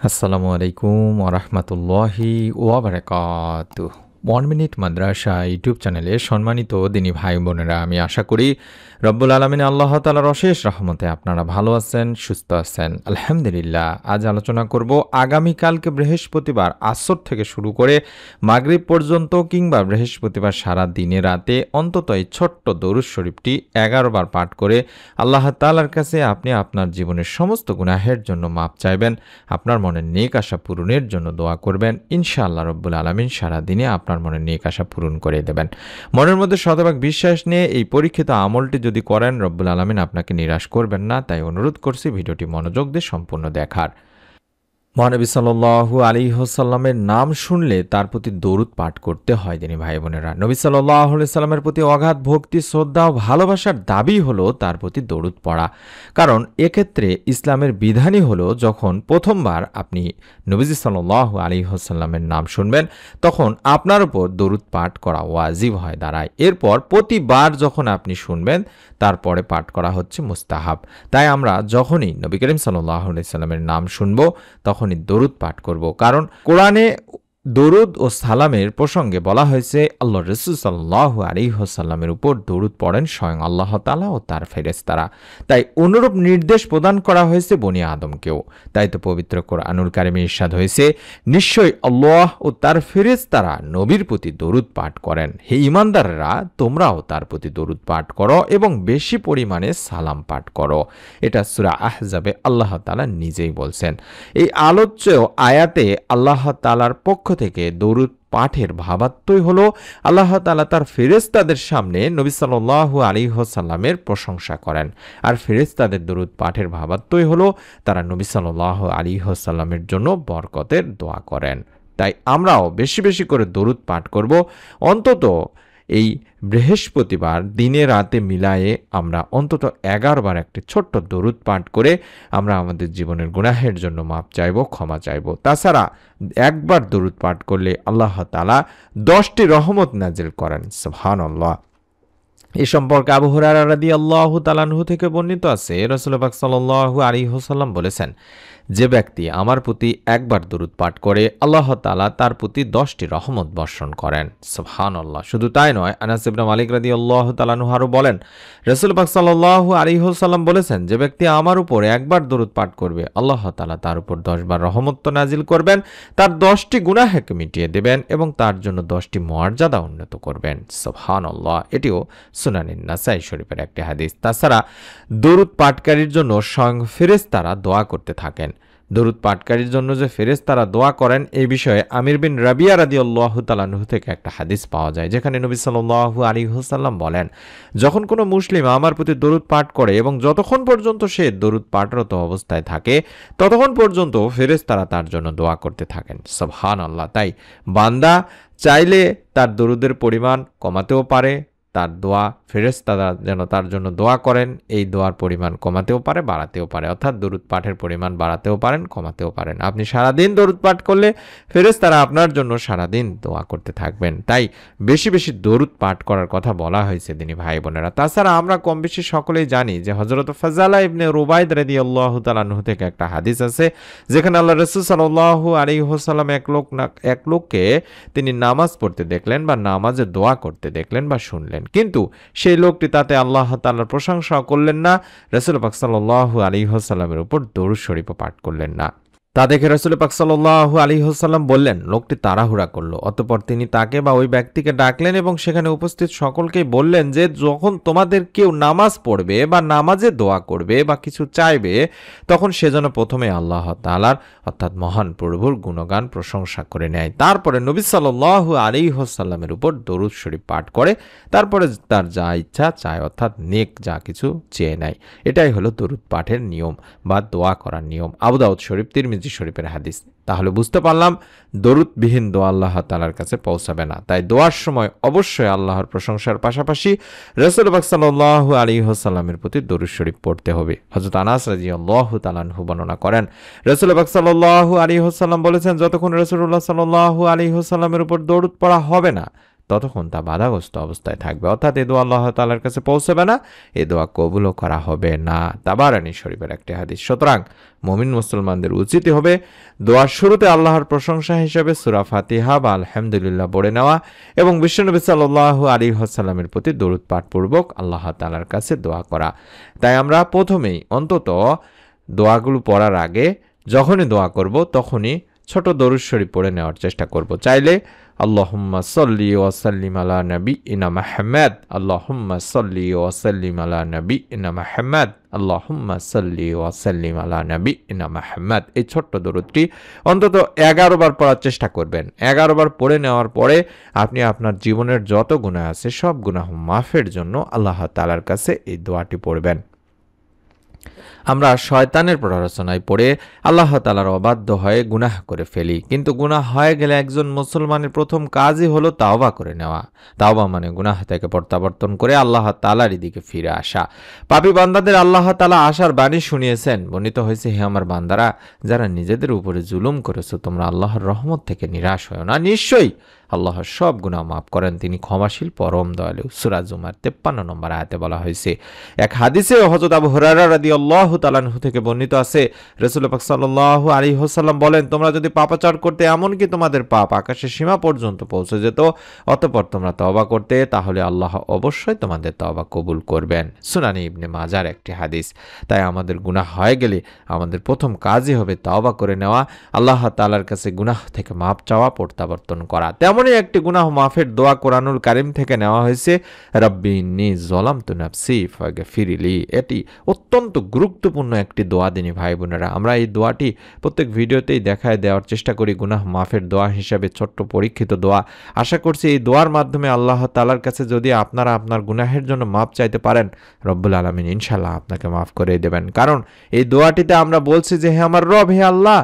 আসসালামু আলাইকুম ওরহমতুল্লাহি ওয়াবারাকাতুহ। 1 মিনিট মাদ্রাসা ইউটিউব চ্যানেলে সম্মানিত দিনী ভাই বোনেরা, আমি আশা করি রব্বুল আলমিন আল্লাহ তাআলার অশেষ রহমতে আপনারা ভালো আছেন, সুস্থ আছেন। আলহামদুলিল্লাহ। আজ আলোচনা করব আগামীকালকে বৃহস্পতিবার আসর থেকে শুরু করে মাগরিব পর্যন্ত কিংবা বৃহস্পতিবার সারা দিনে রাতে অন্তত এই ছোট্ট দরুদ শরীফটি 11 বার পাঠ করে আল্লাহ তাআলার কাছে আপনি আপনার জীবনের সমস্ত গুনাহের জন্য মাপ চাইবেন, আপনার মনের নেক আশা পূরণের জন্য দোয়া করবেন। ইনশাআল্লাহ রব্বুল আলামিন সারা দিনে আপনার মনের নেক আশা পূরণ করে দেবেন। মনের মধ্যে শতভাগ বিশ্বাস নিয়ে এই পরীক্ষিত আমলটি যদি করেন, রব্বুল আলামিন আপনাকে নিরাশ করবেন না। তাই অনুরোধ করছি ভিডিওটি মনোযোগ দিয়ে সম্পূর্ণ দেখার। মহানবী সাল্লাল্লাহু আলাইহি ওয়াসাল্লামের নাম শুনলে তার প্রতি দরুদ পাঠ করতে হয়। যিনি ভাই বোনেরা, নবী সাল্লাল্লাহু আলাইহি ওয়াসাল্লামের প্রতি অগাধ ভক্তি, শ্রদ্ধা ও ভালোবাসার দাবি হলো তার প্রতি দরুদ পড়া। কারণ এক্ষেত্রে ইসলামের বিধানই হলো, যখন প্রথমবার আপনি নবীজি সাল্লাল্লাহু আলাইহি ওয়াসাল্লামের নাম শুনবেন, তখন আপনার উপর দরুদ পাঠ করা ওয়াজিব হয়ে দাঁড়ায়। এরপর প্রতিবার যখন আপনি শুনবেন, তারপরে পাঠ করা হচ্ছে মুস্তাহাব। তাই আমরা যখনই নবী করিম সাল্লাল্লাহু আলাইহি ওয়াসাল্লামের নাম শুনব, তখনই দরুদ পাঠ করব। কারণ কোরআনে দরুদ ও সালামের প্রসঙ্গে বলা হয়েছে, আল্লাহ রাসূল সাল্লাল্লাহু আলাইহি ওয়াসাল্লামের উপর দরুদ পড়েন স্বয়ং আল্লাহ তাআলা ও তার ফেরেশতারা। তাই অনুরূপ নির্দেশ প্রদান করা হয়েছে বনি আদমকেও। তাই তো পবিত্র কোরআনুল কারিমে ইরশাদ হয়েছে, নিশ্চয়ই আল্লাহ ও তার ফেরেশতারা নবীর প্রতি দরুদ পাঠ করেন। হে ঈমানদাররা, তোমরাও তার প্রতি দরুদ পাঠ করো এবং বেশি পরিমাণে সালাম পাঠ করো। এটা সূরা আহজাবে আল্লাহ তাআলা নিজেই বলছেন। এই আলোচ্য আয়াতে আল্লাহ তাআলার পক্ষ থেকে দরুদ পাঠের ভাবার্থই হলো, আল্লাহ তাআলা তার ফেরেশতাদের সামনে নবী সাল্লাল্লাহু আলাইহি ওয়াসাল্লামের প্রশংসা করেন। আর ফেরেশতাদের দরুদ পাঠের ভাবার্থই হলো, তারা নবী সাল্লাল্লাহু আলাইহি ওয়াসাল্লামের জন্য বরকতের দোয়া করেন। তাই আমরাও বেশি বেশি করে দরুদ পাঠ করব। অন্তত এই বৃহস্পতিবার দিনে রাতে মিলায়ে আমরা অন্তত 11 বার একটি ছোট্ট দরুদ পাঠ করে আমরা আমাদের জীবনের গুনাহের জন্য মাপ চাইব, ক্ষমা চাইব। তাছাড়া একবার দরুদ পাঠ করলে আল্লাহ তাআলা 10টি রহমত নাজিল করেন। সুবহানাল্লাহ। এই সম্পর্কে আবু হুরায়রা রাদিয়াল্লাহু তাআলা আনহু থেকে বর্ণিত আছে, রাসূল পাক সাল্লাল্লাহু আলাইহি ওয়াসাল্লাম বলেছেন, যে ব্যক্তি আমার প্রতি একবার দরুদ পাঠ করে, আল্লাহ তাআলা তার প্রতি 10টি রহমত বর্ষণ করেন। সুবহানাল্লাহ। শুধু তাই নয়, আনাস ইবনে মালিক রাদিয়াল্লাহু তাআলা আনহু আরো বলেন, রাসূল পাক সাল্লাল্লাহু আলাইহি ওয়াসাল্লাম বলেছেন, যে ব্যক্তি আমার উপর একবার দরুদ পাঠ করবে, আল্লাহ তাআলা তার উপর 10 বার রহমত নাজিল করবেন, তার 10টি গুনাহকে মিটিয়ে দেবেন এবং তার জন্য 10টি মর্যাদা উন্নত করবেন। সুবহানাল্লাহ। এটিও সুনানিন নাসাই শরীফের একটি হাদিস। তাছাড়া দরুদ পাঠকারীর জন্য স্বয়ং ফেরেশতারা দোয়া করতে থাকেন। দরুদ পাঠকারীর জন্য যে ফেরেশতারা দোয়া করেন, এই বিষয়ে আমির বিন রাবিয়া রাদিয়াল্লাহু তাআলা আনহু থেকে একটা হাদিস পাওয়া যায়, যেখানে নবী সাল্লাল্লাহু আলাইহি ওয়াসাল্লাম বলেন, যখন কোনো মুসলিম আমার প্রতি দরুদ পাঠ করে এবং যতক্ষণ পর্যন্ত সে দরুদ পাঠরত অবস্থায় থাকে, ততক্ষণ পর্যন্ত ফেরেশতারা তার জন্য দোয়া করতে থাকেন। সুবহানাল্লাহ। তাই বান্দা চাইলে তার দরুদের পরিমাণ কমাতেও পারে, তার দোয়া ফেরেশতারা যেন তার জন্য দোয়া করেন, এই দোয়ার পরিমাণ কমাতেও পারে, বাড়াতেও পারে। অর্থাৎ দরুদ পাঠের পরিমাণ বাড়াতেও পারেন, কমাতেও পারেন। আপনি সারাদিন দরুদ পাঠ করলে ফেরেশতারা আপনার জন্য সারাদিন দোয়া করতে থাকবেন। তাই বেশি বেশি দরুদ পাঠ করার কথা বলা হয়েছে দিনী ভাই বোনেরা। তাছাড়া আমরা কম বেশি সকলেই জানি যে হযরত ফাজালা ইবনে রুবাইদ রাদিয়াল্লাহু তাআলা আনহু থেকে একটা হাদিস আছে, যেখানে আল্লাহ রাসূল সাল্লাল্লাহু আলাইহি ওয়াসাল্লাম এক লোককে তিনি নামাজ পড়তে দেখলেন বা নামাজে দোয়া করতে দেখলেন বা শুনলেন, কিন্তু সেই লোকটি তাতে আল্লাহ তাআলার প্রশংসা করলেন না, রাসূল পাক সাল্লাল্লাহু আলাইহি ওয়াসাল্লামের উপর দরুদ শরীফ পাঠ করলেন না। তা দেখে রাসূল পাক সাল্লাল্লাহু আলাইহি ওয়াসাল্লাম বললেন, লোকটি তাড়াহুড়া করলো। অতঃপর তিনি তাকে বা ওই ব্যক্তিকে ডাকলেন এবং সেখানে উপস্থিত সকলকেই বললেন যে, যখন তোমাদের কেউ নামাজ পড়বে বা নামাজে দোয়া করবে বা কিছু চাইবে, তখন সে যেন প্রথমে আল্লাহ তাআলার অর্থাৎ মহান প্রভুর গুণগান প্রশংসা করে নেয়, তারপরে নবী সাল্লাল্লাহু আলাইহি ওয়াসাল্লামের উপর দরুদ শরীফ পাঠ করে, তারপরে তার যা ইচ্ছা চায় অর্থাৎ নেক যা কিছু চেয়ে নেয়। এটাই হলো দরুদ পাঠের নিয়ম বা দোয়া করার নিয়ম। আবু দাউদ শরীফ, তিরমিজি শরীফের হাদিস। তাহলে বুঝতে পারলাম দরুদবিহীন দোয়া আল্লাহ তাআলার কাছে পৌঁছাবে না। তাই দোয়ার সময় অবশ্যই আল্লাহর প্রশংসার পাশাপাশি রাসূল পাক সাল্লাল্লাহু আলাইহি ওয়াসাল্লামের প্রতি দরুদ শরীফ পড়তে হবে। হযরত আনাস রাদিয়াল্লাহু তাআলা আনহু বর্ণনা করেন, রাসূল পাক সাল্লাল্লাহু আলাইহি ওয়াসাল্লাম বলেছেন, যতক্ষণ রাসূলুল্লাহ সাল্লাল্লাহু আলাইহি ওয়াসাল্লামের উপর দরুদ পড়া হবে না, ততক্ষণ তা বাধাগ্রস্ত অবস্থায় থাকবে, অর্থাৎ এ দোয়া আল্লাহ তাআলার কাছে পৌঁছবে না, এ দোয়া কবুলও করা হবে না। তাবারানী শরীফের একটি হাদিস। সুতরাং মুমিন মুসলমানদের উচিত হবে দোয়ার শুরুতে আল্লাহর প্রশংসা হিসেবে সূরা ফাতিহা বা আলহামদুলিল্লাহ পড়ে নেওয়া এবং বিশ্বনবী সাল্লাল্লাহু আলাইহি ওয়াসাল্লামের প্রতি দরুদ পাঠপূর্বক আল্লাহ তাআলার কাছে দোয়া করা। তাই আমরা প্রথমেই অন্তত দোয়াগুলো পড়ার আগে যখনই দোয়া করব তখনই ছোট দরুদ শরীফ পড়ে নেওয়ার চেষ্টা করব। চাইলে আল্লাহুম্মা সাল্লি ওয়া সাল্লিম আলা নাবিয়িনা মুহাম্মাদ, আল্লাহুম্মা সাল্লি ওয়া সাল্লিম আলা নাবিয়িনা মুহাম্মাদ, আল্লাহুম্মা সাল্লি ওয়া সাল্লিম আলা নাবিয়িনা মুহাম্মাদ, এই ছোট্ট দরুদটি অন্তত 11 বার পড়ার চেষ্টা করবেন। 11 বার পড়ে নেওয়ার পরে আপনি আপনার জীবনের যত গুনাহ আছে সব গুনাহ মাফের জন্য আল্লাহ তাআলার কাছে এই দোয়াটি পড়বেন। আমরা শয়তানের প্ররোচনায় পড়ে আল্লাহ তাআলার অবাধ্য হয়ে গুনাহ করে ফেলি, কিন্তু গুনাহ হয়ে গেলে একজন মুসলমানের প্রথম কাজই হলো তাওবা করে নেওয়া। তাওবা মানে গুনাহ থেকে প্রত্যাবর্তন করে আল্লাহ তাআলার দিকে ফিরে আসা। পাপী বান্দাদের আল্লাহ তাআলা আশার বাণী শুনিয়েছেন, বর্ণিত হয়েছে, হে আমার বান্দারা, যারা নিজেদের উপরে জুলুম করেছো তোমরা আল্লাহর রহমত থেকে নিরাশ হও না, নিশ্চয়ই আল্লাহ সব গুনাহ মাফ করেন, তিনি ক্ষমাশীল পরম দয়ালু। সূরা জুমার 53 নম্বর আয়াতে বলা হয়েছে। এক হাদিসে হযরত আবু হুরায়রা রাদিয়াল্লাহু তাআলা আনহু থেকে বর্ণিত আছে, রাসূল পাক সাল্লাল্লাহু আলাইহি ওয়াসাল্লাম বলেন, তোমরা যদি পাপাচার করতে এমনকি তোমাদের পাপ আকাশের সীমা পর্যন্ত পৌঁছে যেত, অতঃপর তোমরা তওবা করতে, তাহলে আল্লাহ অবশ্যই তোমাদের তওবা কবুল করবেন। সুনানে ইবনে মাজার একটি হাদিস। তাই আমাদের গুনাহ হয়ে গেলে আমাদের প্রথম কাজই হবে তওবা করে নেওয়া, আল্লাহ তাআলার কাছে গুনাহ থেকে মাপ চাওয়া, প্রত্যাবর্তন করা। তেমনই একটি গুনাহ মাফের দোয়া কোরআনুল কারীম থেকে নেওয়া হয়েছে, রাব্বি ইন্নী যালামতু নাফসি ফাগফিরলি। এটি অত্যন্ত গুরুত্বপূর্ণ একটি দোয়া দিনী ভাই বোনেরা। আমরা এই দোয়াটি প্রত্যেক ভিডিওতেই দেখায় দেওয়ার চেষ্টা করি গুনাহ মাফের দোয়া হিসাবে, ছোট্ট পরীক্ষিত দোয়া। আশা করছি এই দোয়ার মাধ্যমে আল্লাহ তাআলার কাছে যদি আপনারা আপনার গুনাহের জন্য মাপ চাইতে পারেন, রব্বুল আলামিন ইনশাআল্লাহ আপনাকে মাফ করে দেবেন। কারণ এই দোয়াটিতে আমরা বলছি যে, হে আমার রব, হে আল্লাহ,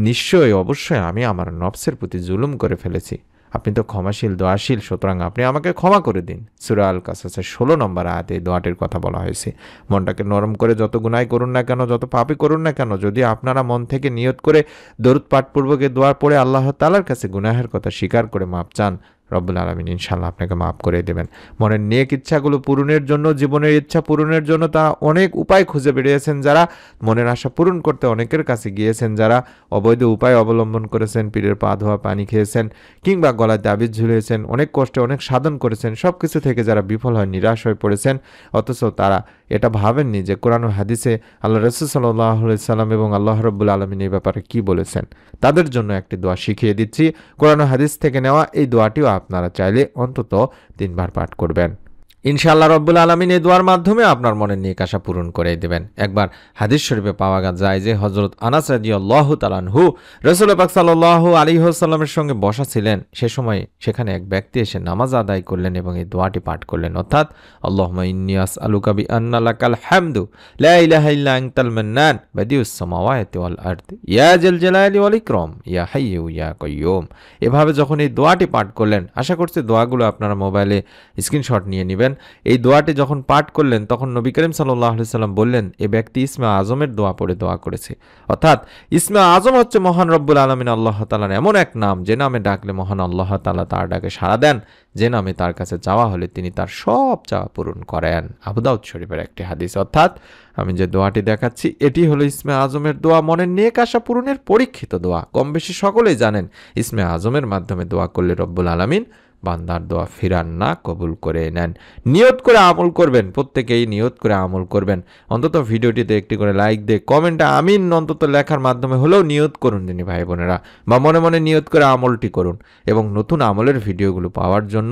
নিশ্চয়ই অবশ্যই আমি আমার নফসের প্রতি জুলুম করে ফেলেছি, আপনি তো ক্ষমাশীল দয়াশীল, সুতরাং আপনি আমাকে ক্ষমা করে দিন। সূরা আল কাসাসের 16 নম্বর আয়াতে এই দোয়াটির কথা বলা হয়েছে। মনটাকে নরম করে যত গুনাহ করুন না কেন, যত পাপই করুন না কেন, যদি আপনারা মন থেকে নিয়ত করে দরুদ পাঠপূর্বক এই দোয়া পড়ে আল্লাহ তাআলার কাছে গুনাহের কথা স্বীকার করে মাপ চান, রব্বুল আলামিন ইনশাআল্লাহ আপনাকে মাফ করে দেবেন। মনের নেক ইচ্ছাগুলো পূরণের জন্য, জীবনের ইচ্ছা পূরণের জন্য তারা অনেক উপায় খুঁজে বেরিয়েছেন, যারা মনের আশা পূরণ করতে অনেকের কাছে গিয়েছেন, যারা অবৈধ উপায় অবলম্বন করেছেন, পীরের পা ধোয়া পানি খেয়েছেন, কিংবা গলায় তাবিজ ঝুলিয়েছেন, অনেক কষ্টে অনেক সাধন করেছেন, সব কিছু থেকে যারা বিফল হয়, নিরাশ হয়ে পড়েছেন, অথচ তারা এটা ভাবেননি যে কোরআন ও হাদিসে আল্লাহ রাসূল সাল্লাল্লাহু আলাইহি সাল্লাম এবং আল্লাহ রাব্বুল আলামিন এই ব্যাপারে কি বলেছেন। তাদের জন্য একটি দোয়া শিখিয়ে দিচ্ছি, কোরআন ও হাদিস থেকে নেওয়া। এই দোয়াটিও আপনারা চাইলে অন্তত 3 বার পাঠ করবেন। ইনশাআল্লাহ রব্বুল আলামিন এই দোয়ার মাধ্যমে আপনার মনের নেক আশা পূরণ করে দেবেন। একবার হাদিস শরীফে পাওয়া যায় যে হযরত আনাস রাদিয়াল্লাহু তাআলা আনহু রাসূল পাক সাল্লাল্লাহু আলাইহি ওয়াসাল্লামের সঙ্গে বসা ছিলেন। সে সময় সেখানে এক ব্যক্তি এসে নামাজ আদায় করলেন এবং এই দোয়াটি পাঠ করলেন, অর্থাৎ আল্লাহুম্মা ইন্নী আসআলুকা বিআন্না লাকাল হামদু লা ইলাহা ইল্লা আনতাল মান্নান বাদিউস সামাওয়াতি ওয়াল আরদ ইয়া জাল জালালি ওয়াল ইকরাম ইয়া হাইয়্যু ইয়া কাইয়্যুম। এভাবে যখন এই দোয়াটি পাঠ করলেন, আশা করছি দোয়াগুলো আপনারা মোবাইলে স্ক্রিনশট নিয়ে নেবেন। এই দোয়াটি যখন পাঠ করলেন তখন নবী করিম সাল্লাল্লাহু আলাইহি সাল্লাম বললেন, এই ব্যক্তি ইসমে আজমের দোয়া পড়ে দোয়া করেছে। অর্থাৎ ইসমে আজম হচ্ছে মহান রব্বুল আলামিন আল্লাহ তাআলার এমন এক নাম, যে নামে ডাকলে মহান আল্লাহ তাআলা তার ডাকে সাড়া দেন, যে নামে তার কাছে চাওয়া হলে তিনি তার সব চাওয়া পূরণ করেন। আবু দাউদ শরীফের একটি হাদিস। অর্থাৎ আমি যে দোয়াটি দেখাচ্ছি এটি হলো ইসমে আজমের দোয়া, মনের নেক আশা পূরণের পরীক্ষিত দোয়া। কম বেশি সকলেই জানেন ইসমে আজমের মাধ্যমে দোয়া করলে রব্বুল আলামিন বান্দার দোয়া ফিরান না, কবুল করে নেন। নিয়ত করে আমল করবেন, প্রত্যেকেই নিয়ত করে আমল করবেন। অন্তত ভিডিওটিতে একটি করে লাইক দিয়ে কমেন্টে আমিন অন্তত লেখার মাধ্যমে হলেও নিয়ত করুন যিনি ভাই বোনেরা, বা মনে মনে নিয়ত করে আমলটি করুন। এবং নতুন আমলের ভিডিওগুলো পাওয়ার জন্য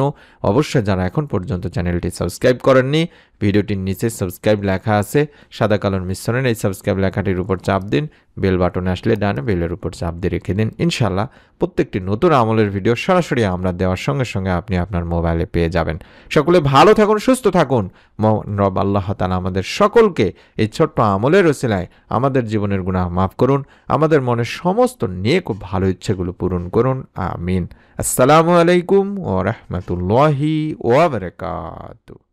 অবশ্যই যারা এখন পর্যন্ত চ্যানেলটি সাবস্ক্রাইব করেননি, ভিডিওটির নিচে সাবস্ক্রাইব লেখা আছে সাদা কালোর মিশ্রণের, এই সাবস্ক্রাইব লেখাটির উপর চাপ দিন, বেল বাটনে আসলে ডানে বেলের উপর চাপ দিয়ে রেখে দিন। ইনশাআল্লাহ প্রত্যেকটি নতুন আমলের ভিডিও সরাসরি আমরা দেওয়ার সঙ্গে সঙ্গে আপনি আপনার মোবাইলে পেয়ে যাবেন। সকলে ভালো থাকুন, সুস্থ থাকুন। রব আল্লাহ তাআলা আমাদের সকলকে এই ছোট্ট আমলের ওসিলায় আমাদের জীবনের গুনাহ মাফ করুন, আমাদের মনের সমস্ত নেক ও ভালো ইচ্ছেগুলো পূরণ করুন। আমিন। আসসালামু আলাইকুম ওয়া রাহমাতুল্লাহি ওয়া বারাকাতুহু।